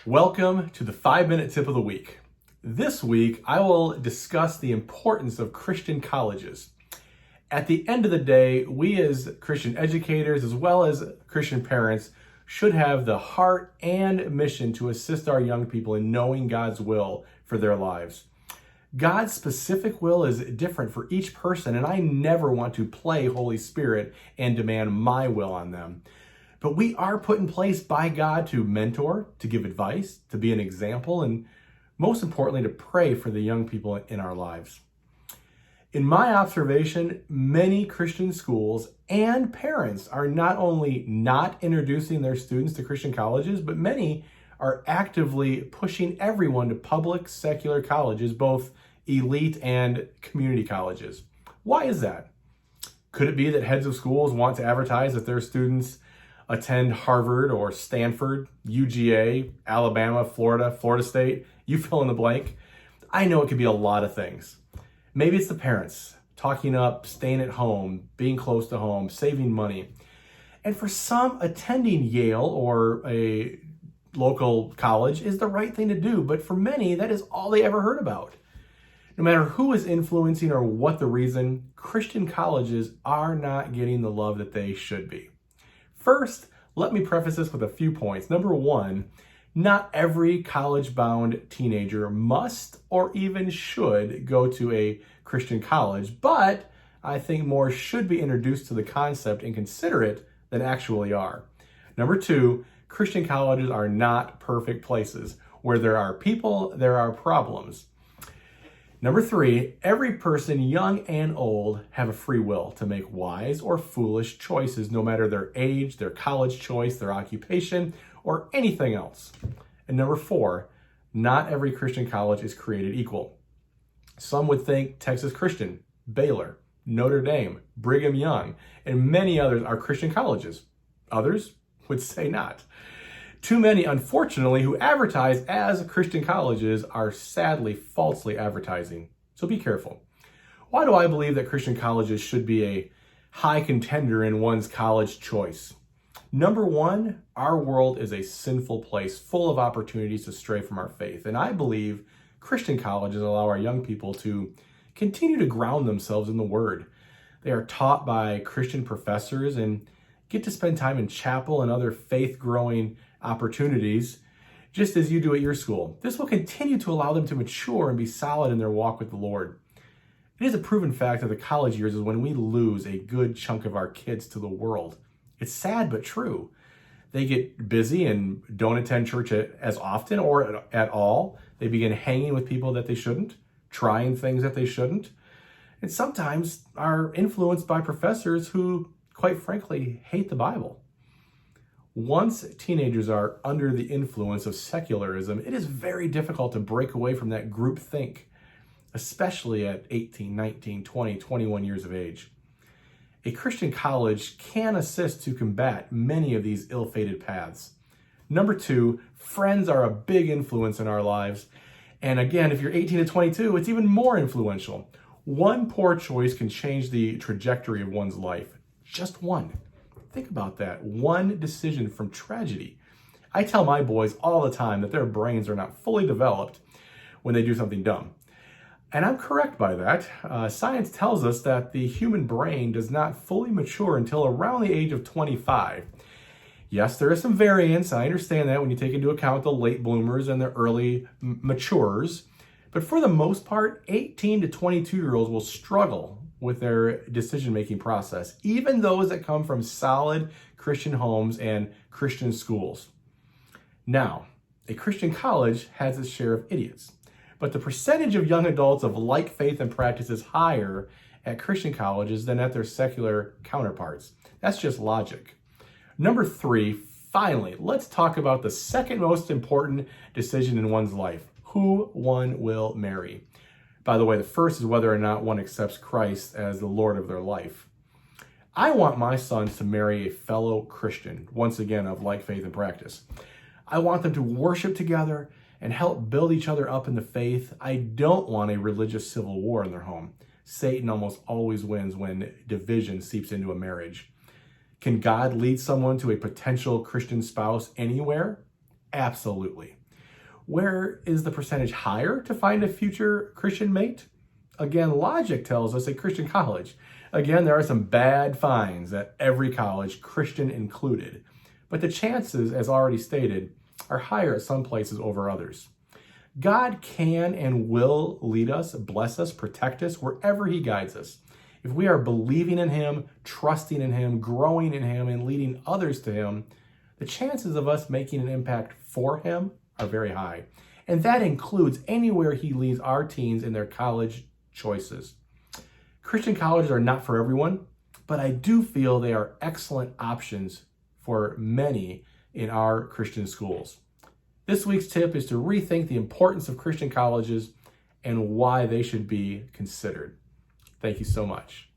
Welcome to the 5-Minute Tip of the Week. This week, I will discuss the importance of Christian colleges. At the end of the day, we as Christian educators, as well as Christian parents, should have the heart and mission to assist our young people in knowing God's will for their lives. God's specific will is different for each person, and I never want to play Holy Spirit and demand my will on them. But we are put in place by God to mentor, to give advice, to be an example, and most importantly, to pray for the young people in our lives. In my observation, many Christian schools and parents are not only not introducing their students to Christian colleges, but many are actively pushing everyone to public secular colleges, both elite and community colleges. Why is that? Could it be that heads of schools want to advertise that their students attend Harvard or Stanford, UGA, Alabama, Florida State? You fill in the blank. I know it could be a lot of things. Maybe it's the parents talking up, staying at home, being close to home, saving money. And for some, attending Yale or a local college is the right thing to do. But for many, that is all they ever heard about. No matter who is influencing or what the reason, Christian colleges are not getting the love that they should be. First, let me preface this with a few points. Number one, not every college-bound teenager must or even should go to a Christian college, but I think more should be introduced to the concept and consider it than actually are. Number two, Christian colleges are not perfect places. Where there are people, there are problems. Number three, every person, young and old, have a free will to make wise or foolish choices, no matter their age, their college choice, their occupation, or anything else. And number four, not every Christian college is created equal. Some would think Texas Christian, Baylor, Notre Dame, Brigham Young, and many others are Christian colleges. Others would say not. Too many, unfortunately, who advertise as Christian colleges are sadly falsely advertising. So be careful. Why do I believe that Christian colleges should be a high contender in one's college choice? Number one, our world is a sinful place full of opportunities to stray from our faith. And I believe Christian colleges allow our young people to continue to ground themselves in the Word. They are taught by Christian professors and get to spend time in chapel and other faith-growing opportunities, just as you do at your school. This will continue to allow them to mature and be solid in their walk with the Lord. It is a proven fact that the college years is when we lose a good chunk of our kids to the world. It's sad but true. They get busy and don't attend church as often or at all. They begin hanging with people that they shouldn't, trying things that they shouldn't, and sometimes are influenced by professors who, quite frankly, hate the Bible. Once teenagers are under the influence of secularism, it is very difficult to break away from that group think, especially at 18, 19, 20, 21 years of age. A Christian college can assist to combat many of these ill-fated paths. Number two, friends are a big influence in our lives. And again, if you're 18 to 22, it's even more influential. One poor choice can change the trajectory of one's life. Just one. Think about that. One decision from tragedy. I tell my boys all the time that their brains are not fully developed when they do something dumb. And I'm correct by that. Science tells us that the human brain does not fully mature until around the age of 25. Yes, there is some variance. I understand that when you take into account the late bloomers and the early maturers. But for the most part, 18 to 22-year-olds will struggle with their decision-making process, even those that come from solid Christian homes and Christian schools. Now, a Christian college has its share of idiots, but the percentage of young adults of like faith and practice is higher at Christian colleges than at their secular counterparts. That's just logic. Number three, finally, let's talk about the second most important decision in one's life: who one will marry. By the way, the first is whether or not one accepts Christ as the Lord of their life. I want my sons to marry a fellow Christian, once again, of like faith and practice. I want them to worship together and help build each other up in the faith. I don't want a religious civil war in their home. Satan almost always wins when division seeps into a marriage. Can God lead someone to a potential Christian spouse anywhere? Absolutely. Where is the percentage higher to find a future Christian mate? Again, logic tells us a Christian college. Again, there are some bad finds at every college, Christian included. But the chances, as already stated, are higher at some places over others. God can and will lead us, bless us, protect us wherever He guides us. If we are believing in Him, trusting in Him, growing in Him, and leading others to Him, the chances of us making an impact for Him are very high. And that includes anywhere He leads our teens in their college choices. Christian colleges are not for everyone, but I do feel they are excellent options for many in our Christian schools. This week's tip is to rethink the importance of Christian colleges and why they should be considered. Thank you so much.